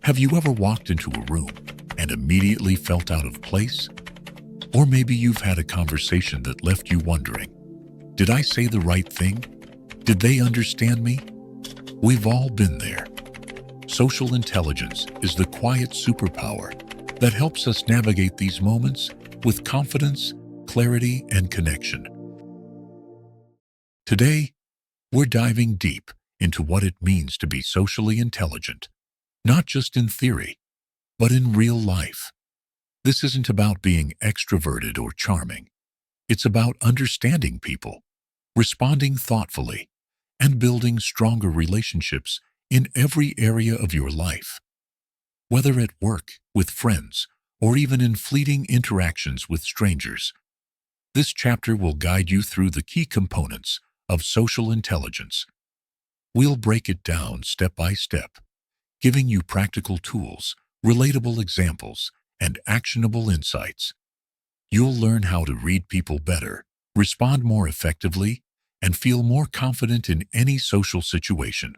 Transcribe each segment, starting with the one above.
Have you ever walked into a room and immediately felt out of place? Or maybe you've had a conversation that left you wondering, did I say the right thing? Did they understand me? We've all been there. Social intelligence is the quiet superpower that helps us navigate these moments with confidence, clarity, and connection. Today, we're diving deep into what it means to be socially intelligent, not just in theory, but in real life. This isn't about being extroverted or charming. It's about understanding people, responding thoughtfully, and building stronger relationships in every area of your life. Whether at work, with friends, or even in fleeting interactions with strangers, this chapter will guide you through the key components of social intelligence. We'll break it down step by step, giving you practical tools, relatable examples, and actionable insights. You'll learn how to read people better, respond more effectively, and feel more confident in any social situation.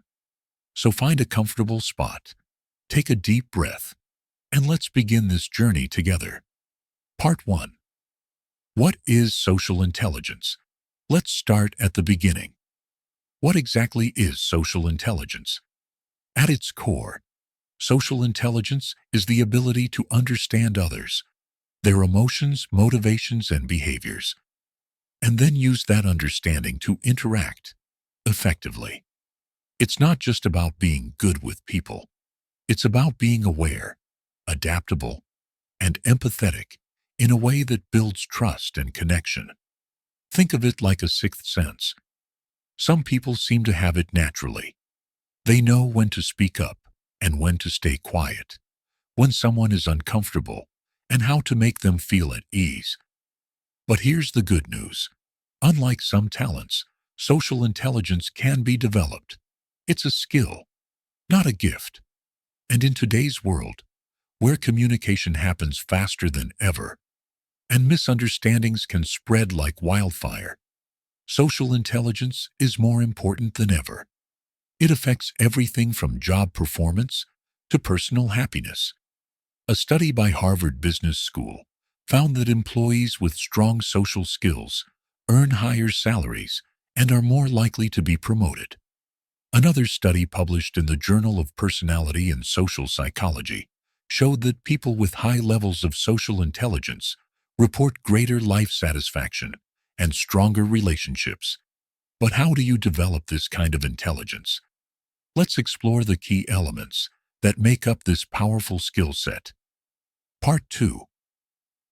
So find a comfortable spot, take a deep breath, and let's begin this journey together. Part 1. What is social intelligence? Let's start at the beginning. What exactly is social intelligence? At its core, social intelligence is the ability to understand others, their emotions, motivations, and behaviors, and then use that understanding to interact effectively. It's not just about being good with people. It's about being aware, adaptable, and empathetic in a way that builds trust and connection. Think of it like a sixth sense. Some people seem to have it naturally. They know when to speak up and when to stay quiet, when someone is uncomfortable, and how to make them feel at ease. But here's the good news. Unlike some talents, social intelligence can be developed. It's a skill, not a gift. And in today's world, where communication happens faster than ever, and misunderstandings can spread like wildfire, social intelligence is more important than ever. It affects everything from job performance to personal happiness. A study by Harvard Business School found that employees with strong social skills earn higher salaries and are more likely to be promoted. Another study published in the Journal of Personality and Social Psychology showed that people with high levels of social intelligence report greater life satisfaction and stronger relationships. But how do you develop this kind of intelligence? Let's explore the key elements that make up this powerful skill set. Part 2.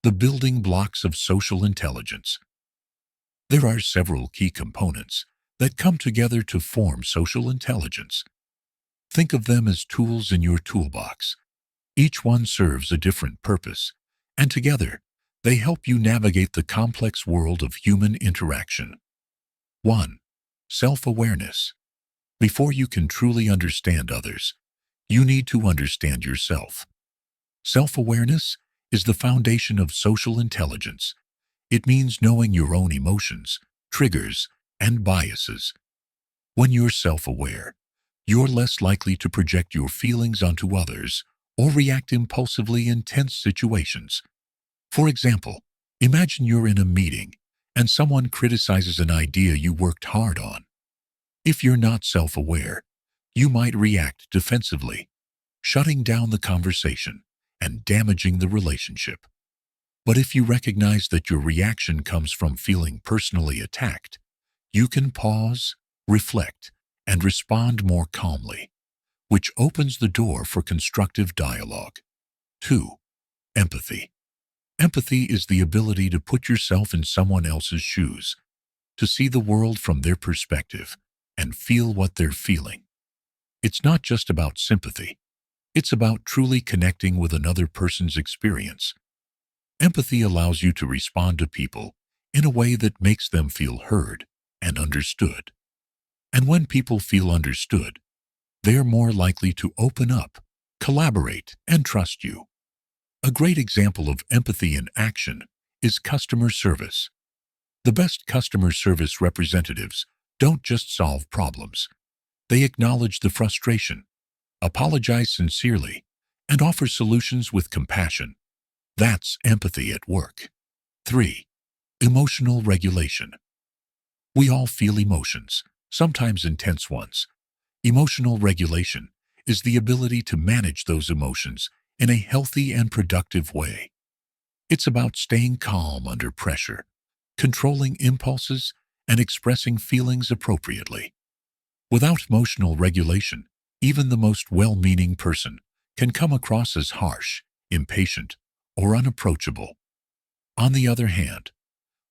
The building blocks of social intelligence. There are several key components that come together to form social intelligence. Think of them as tools in your toolbox. Each one serves a different purpose, and together, they help you navigate the complex world of human interaction. 1. Self-awareness. Before you can truly understand others, you need to understand yourself. Self-awareness is the foundation of social intelligence. It means knowing your own emotions, triggers, and biases. When you're self-aware, you're less likely to project your feelings onto others or react impulsively in tense situations. For example, imagine you're in a meeting and someone criticizes an idea you worked hard on. If you're not self-aware, you might react defensively, shutting down the conversation and damaging the relationship. But if you recognize that your reaction comes from feeling personally attacked, you can pause, reflect, and respond more calmly, which opens the door for constructive dialogue. 2. Empathy. Empathy is the ability to put yourself in someone else's shoes, to see the world from their perspective, and feel what they're feeling. It's not just about sympathy. It's about truly connecting with another person's experience. Empathy allows you to respond to people in a way that makes them feel heard and understood. And when people feel understood, they're more likely to open up, collaborate, and trust you. A great example of empathy in action is customer service. The best customer service representatives don't just solve problems. They acknowledge the frustration, apologize sincerely, and offer solutions with compassion. That's empathy at work. 3. Emotional regulation. We all feel emotions, sometimes intense ones. Emotional regulation is the ability to manage those emotions in a healthy and productive way. It's about staying calm under pressure, controlling impulses, and expressing feelings appropriately. Without emotional regulation, even the most well-meaning person can come across as harsh, impatient, or unapproachable. On the other hand,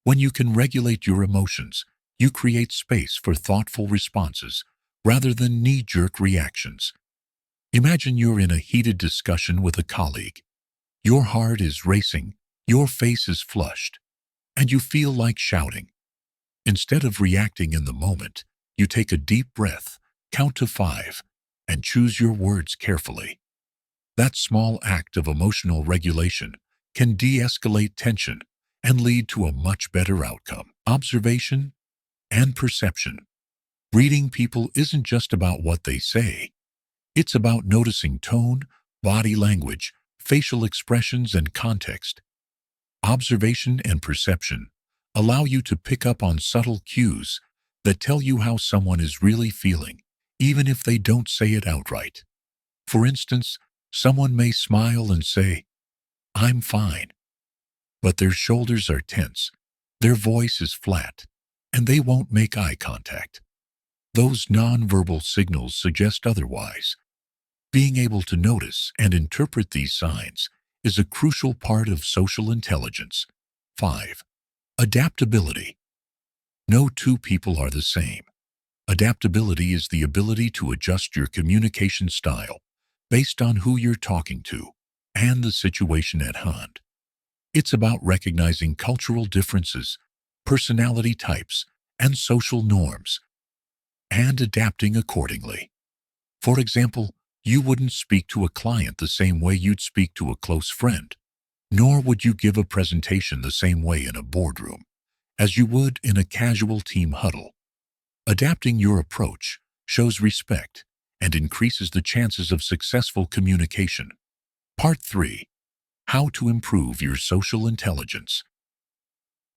when you can regulate your emotions, you create space for thoughtful responses rather than knee-jerk reactions. Imagine you're in a heated discussion with a colleague. Your heart is racing, your face is flushed, and you feel like shouting. Instead of reacting in the moment, you take a deep breath, count to 5, and choose your words carefully. That small act of emotional regulation can de-escalate tension and lead to a much better outcome. Observation and perception. Reading people isn't just about what they say. It's about noticing tone, body language, facial expressions, and context. Observation and perception allow you to pick up on subtle cues that tell you how someone is really feeling, even if they don't say it outright. For instance, someone may smile and say, "I'm fine," but their shoulders are tense, their voice is flat, and they won't make eye contact. Those nonverbal signals suggest otherwise. Being able to notice and interpret these signs is a crucial part of social intelligence. 5. Adaptability. No two people are the same. Adaptability is the ability to adjust your communication style based on who you're talking to and the situation at hand. It's about recognizing cultural differences, personality types, and social norms, and adapting accordingly. For example, you wouldn't speak to a client the same way you'd speak to a close friend, nor would you give a presentation the same way in a boardroom as you would in a casual team huddle. Adapting your approach shows respect and increases the chances of successful communication. Part 3. How to improve your social intelligence.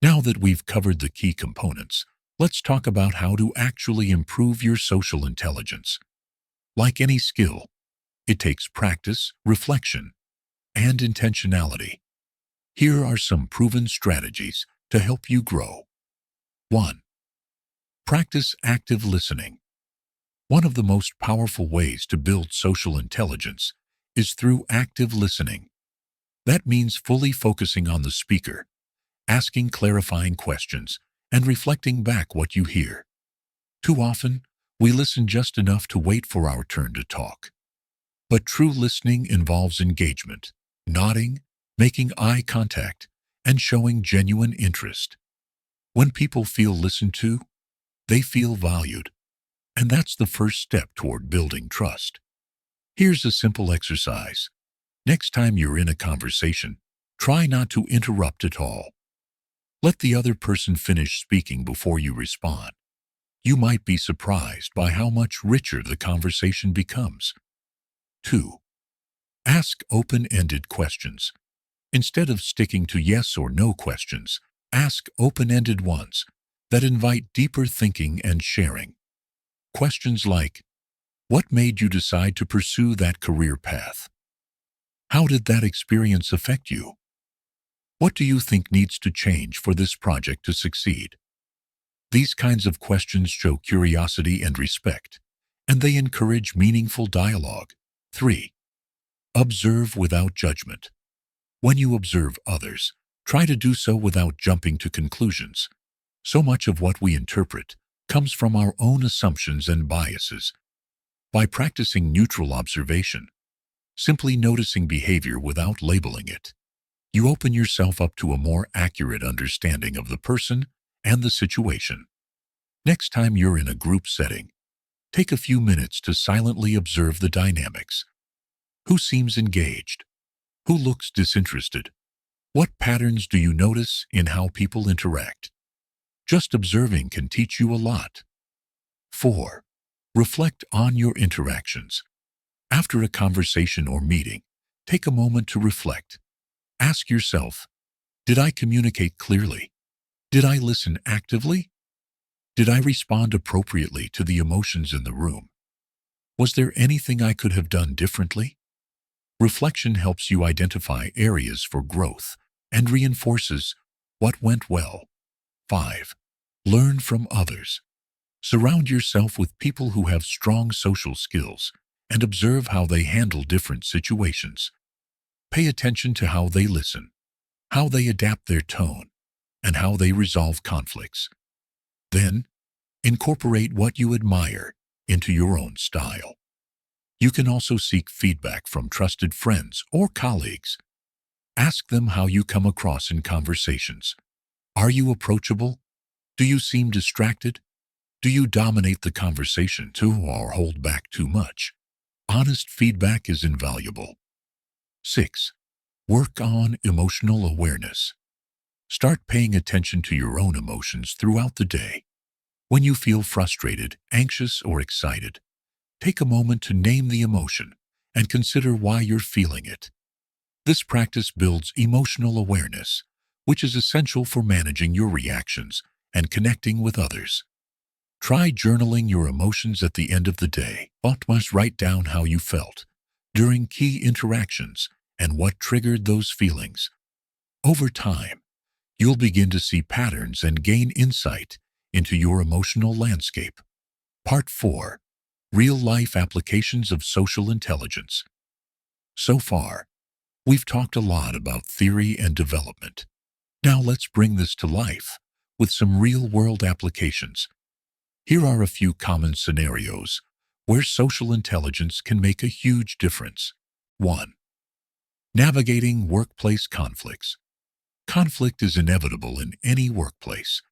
Now that we've covered the key components, let's talk about how to actually improve your social intelligence. Like any skill, it takes practice, reflection, and intentionality. Here are some proven strategies to help you grow. 1. Practice active listening. One of the most powerful ways to build social intelligence is through active listening. That means fully focusing on the speaker, asking clarifying questions, and reflecting back what you hear. Too often, we listen just enough to wait for our turn to talk. But true listening involves engagement, nodding, making eye contact, and showing genuine interest. When people feel listened to, they feel valued, and that's the first step toward building trust. Here's a simple exercise. Next time you're in a conversation, try not to interrupt at all. Let the other person finish speaking before you respond. You might be surprised by how much richer the conversation becomes. 2. Ask open-ended questions. Instead of sticking to yes or no questions, ask open-ended ones that invite deeper thinking and sharing. Questions like, what made you decide to pursue that career path? How did that experience affect you? What do you think needs to change for this project to succeed? These kinds of questions show curiosity and respect, and they encourage meaningful dialogue. 3. Observe without judgment. When you observe others, try to do so without jumping to conclusions. So much of what we interpret comes from our own assumptions and biases. By practicing neutral observation, simply noticing behavior without labeling it, you open yourself up to a more accurate understanding of the person and the situation. Next time you're in a group setting, take a few minutes to silently observe the dynamics. Who seems engaged? Who looks disinterested? What patterns do you notice in how people interact? Just observing can teach you a lot. 4. Reflect on your interactions. After a conversation or meeting, Take a moment to reflect. Ask yourself, did I communicate clearly? Did I listen actively? Did I respond appropriately to the emotions in the room? Was there anything I could have done differently? Reflection helps you identify areas for growth and reinforces what went well. 5. Learn from others. Surround yourself with people who have strong social skills and observe how they handle different situations. Pay attention to how they listen, how they adapt their tone, and how they resolve conflicts. Then, incorporate what you admire into your own style. You can also seek feedback from trusted friends or colleagues. Ask them how you come across in conversations. Are you approachable? Do you seem distracted? Do you dominate the conversation too or hold back too much? Honest feedback is invaluable. 6. Work on emotional awareness. Start paying attention to your own emotions throughout the day. When you feel frustrated, anxious, or excited, take a moment to name the emotion and consider why you're feeling it. This practice builds emotional awareness, which is essential for managing your reactions and connecting with others. Try journaling your emotions at the end of the day. Must write down how you felt during key interactions and what triggered those feelings. Over time, you'll begin to see patterns and gain insight into your emotional landscape. Part 4. Real-life applications of social intelligence. So far, we've talked a lot about theory and development. Now let's bring this to life with some real-world applications. Here are a few common scenarios where social intelligence can make a huge difference. 1. Navigating workplace conflicts. Conflict is inevitable in any workplace,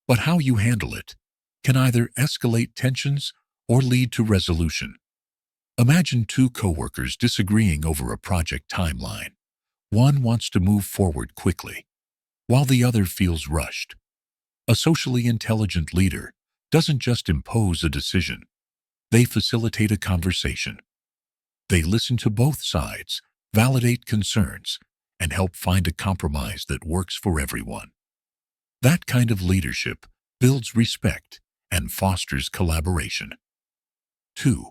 but how you handle it can either escalate tensions or lead to resolution. Imagine two coworkers disagreeing over a project timeline. One wants to move forward quickly, while the other feels rushed. A socially intelligent leader doesn't just impose a decision. They facilitate a conversation. They listen to both sides, validate concerns, and help find a compromise that works for everyone. That kind of leadership builds respect and fosters collaboration. 2.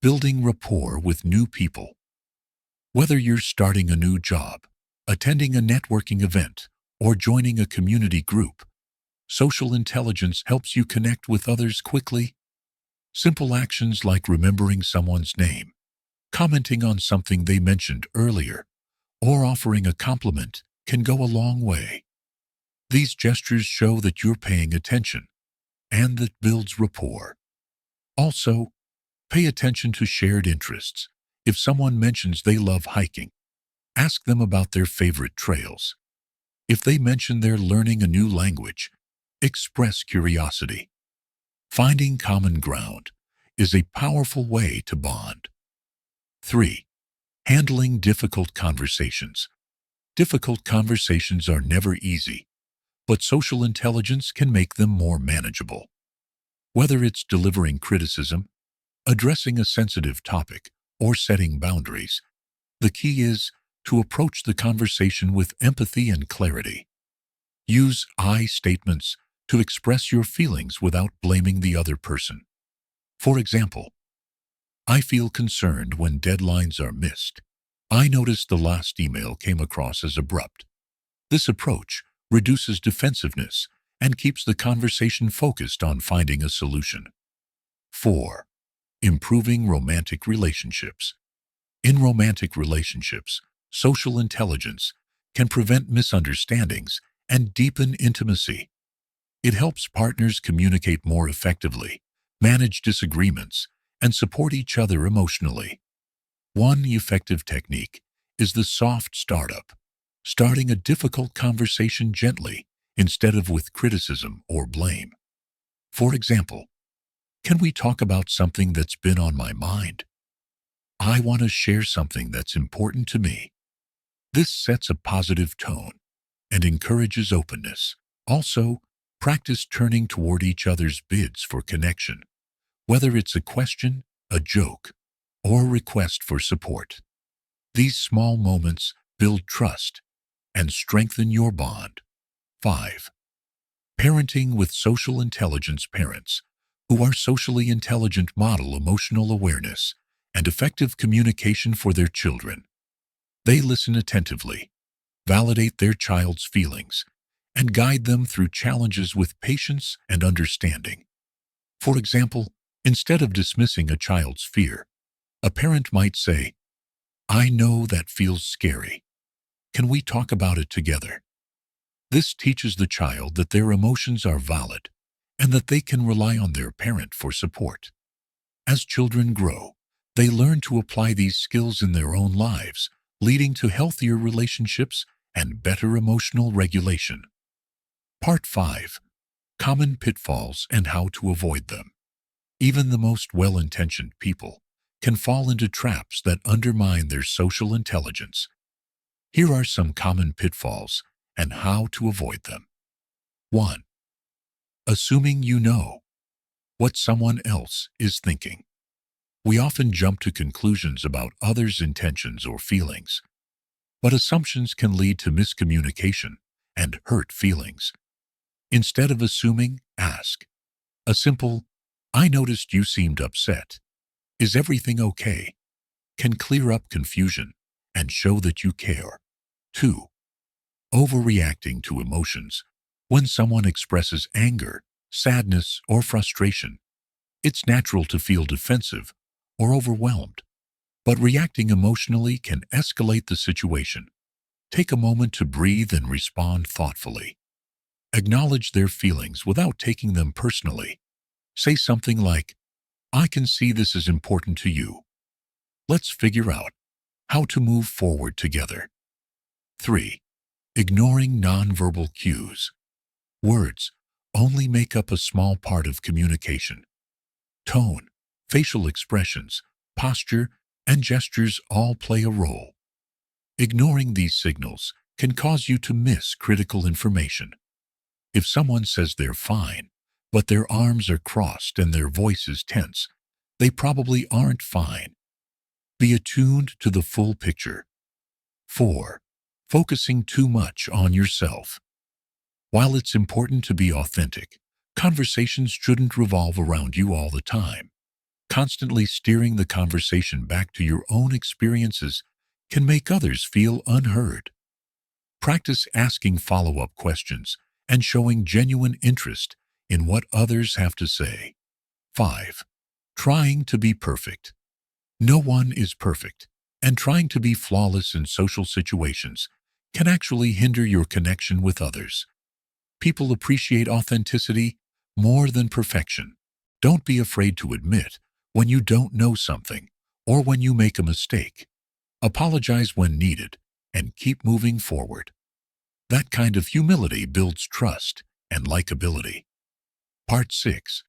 Building rapport with new people. Whether you're starting a new job, attending a networking event, or joining a community group, social intelligence helps you connect with others quickly. Simple actions like remembering someone's name, commenting on something they mentioned earlier, or offering a compliment can go a long way. These gestures show that you're paying attention, and that builds rapport. Also, pay attention to shared interests. If someone mentions they love hiking, ask them about their favorite trails. If they mention they're learning a new language, express curiosity. Finding common ground is a powerful way to bond. 3. Handling difficult conversations. Difficult conversations are never easy, but social intelligence can make them more manageable. Whether it's delivering criticism, addressing a sensitive topic, or setting boundaries, the key is to approach the conversation with empathy and clarity. Use I statements to express your feelings without blaming the other person. For example, I feel concerned when deadlines are missed. I noticed the last email came across as abrupt. This approach reduces defensiveness and keeps the conversation focused on finding a solution. 4. Improving romantic relationships. In romantic relationships, social intelligence can prevent misunderstandings and deepen intimacy. It helps partners communicate more effectively, manage disagreements, and support each other emotionally. One effective technique is the soft startup, starting a difficult conversation gently instead of with criticism or blame. For example, can we talk about something that's been on my mind? I want to share something that's important to me. This sets a positive tone and encourages openness. Also, practice turning toward each other's bids for connection, whether it's a question, a joke, or a request for support. These small moments build trust and strengthen your bond. 5. Parenting with social intelligence. Parents who are socially intelligent model emotional awareness and effective communication for their children. They listen attentively, validate their child's feelings, and guide them through challenges with patience and understanding. For example, instead of dismissing a child's fear, a parent might say, "I know that feels scary. Can we talk about it together?" This teaches the child that their emotions are valid and that they can rely on their parent for support. As children grow, they learn to apply these skills in their own lives, leading to healthier relationships and better emotional regulation. Part 5. Common pitfalls and how to avoid them. Even the most well-intentioned people can fall into traps that undermine their social intelligence. Here are some common pitfalls and how to avoid them. 1. Assuming you know what someone else is thinking. We often jump to conclusions about others' intentions or feelings, but assumptions can lead to miscommunication and hurt feelings. Instead of assuming, ask. A simple, "I noticed you seemed upset. Is everything okay?" can clear up confusion and show that you care. 2. Overreacting to emotions. When someone expresses anger, sadness, or frustration, it's natural to feel defensive or overwhelmed. But reacting emotionally can escalate the situation. Take a moment to breathe and respond thoughtfully. Acknowledge their feelings without taking them personally. Say something like, "I can see this is important to you. Let's figure out how to move forward together." 3. Ignoring nonverbal cues. Words only make up a small part of communication. Tone, facial expressions, posture, and gestures all play a role. Ignoring these signals can cause you to miss critical information. If someone says they're fine, but their arms are crossed and their voice is tense, they probably aren't fine. Be attuned to the full picture. 4. Focusing too much on yourself. While it's important to be authentic, conversations shouldn't revolve around you all the time. Constantly steering the conversation back to your own experiences can make others feel unheard. Practice asking follow-up questions and showing genuine interest in what others have to say. 5. Trying to be perfect. No one is perfect, and trying to be flawless in social situations can actually hinder your connection with others. People appreciate authenticity more than perfection. Don't be afraid to admit when you don't know something or when you make a mistake. Apologize when needed and keep moving forward. That kind of humility builds trust and likability. Part 6.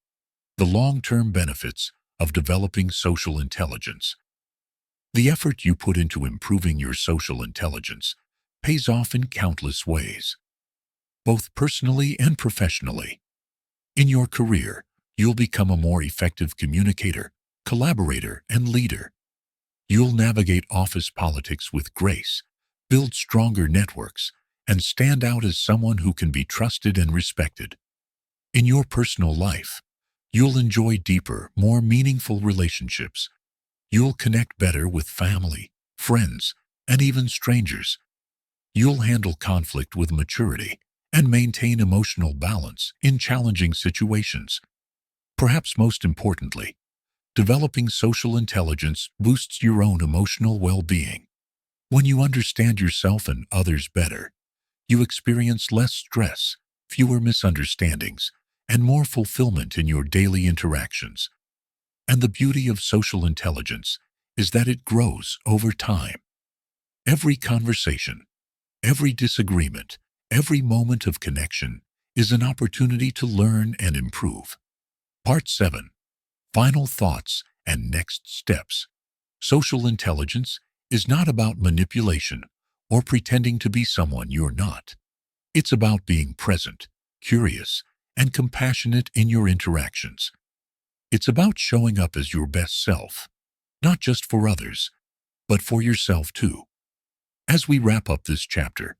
The long-term benefits of developing social intelligence. The effort you put into improving your social intelligence pays off in countless ways, both personally and professionally. In your career, you'll become a more effective communicator, collaborator, and leader. You'll navigate office politics with grace, build stronger networks, and stand out as someone who can be trusted and respected. In your personal life, you'll enjoy deeper, more meaningful relationships. You'll connect better with family, friends, and even strangers. You'll handle conflict with maturity and maintain emotional balance in challenging situations. Perhaps most importantly, developing social intelligence boosts your own emotional well-being. When you understand yourself and others better, you experience less stress, fewer misunderstandings, and more fulfillment in your daily interactions. And the beauty of social intelligence is that it grows over time. Every conversation, every disagreement, every moment of connection is an opportunity to learn and improve. Part 7. Final thoughts and next steps. Social intelligence is not about manipulation or pretending to be someone you're not. It's about being present, curious, and compassionate in your interactions. It's about showing up as your best self, not just for others, but for yourself too. As we wrap up this chapter,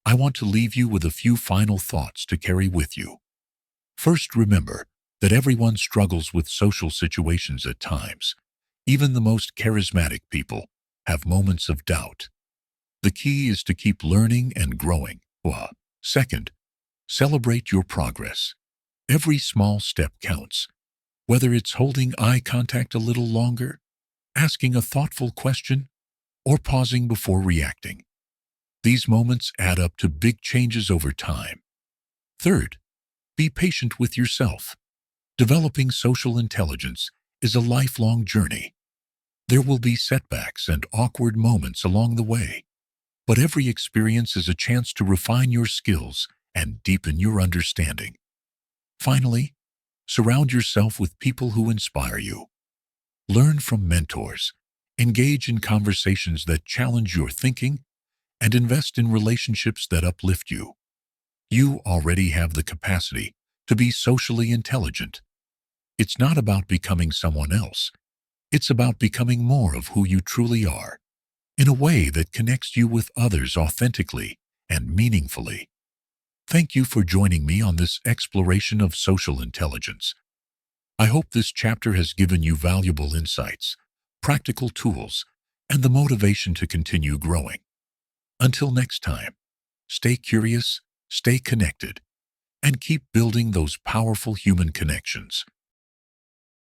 I want to leave you with a few final thoughts to carry with you. First, remember that everyone struggles with social situations at times. Even the most charismatic people have moments of doubt. The key is to keep learning and growing. Second, celebrate your progress. Every small step counts, whether it's holding eye contact a little longer, asking a thoughtful question, or pausing before reacting. These moments add up to big changes over time. Third, be patient with yourself. Developing social intelligence is a lifelong journey. There will be setbacks and awkward moments along the way, but every experience is a chance to refine your skills and deepen your understanding. Finally, surround yourself with people who inspire you. Learn from mentors, engage in conversations that challenge your thinking, and invest in relationships that uplift you. You already have the capacity to be socially intelligent. It's not about becoming someone else. It's about becoming more of who you truly are, in a way that connects you with others authentically and meaningfully. Thank you for joining me on this exploration of social intelligence. I hope this chapter has given you valuable insights, practical tools, and the motivation to continue growing. Until next time, stay curious, stay connected, and keep building those powerful human connections.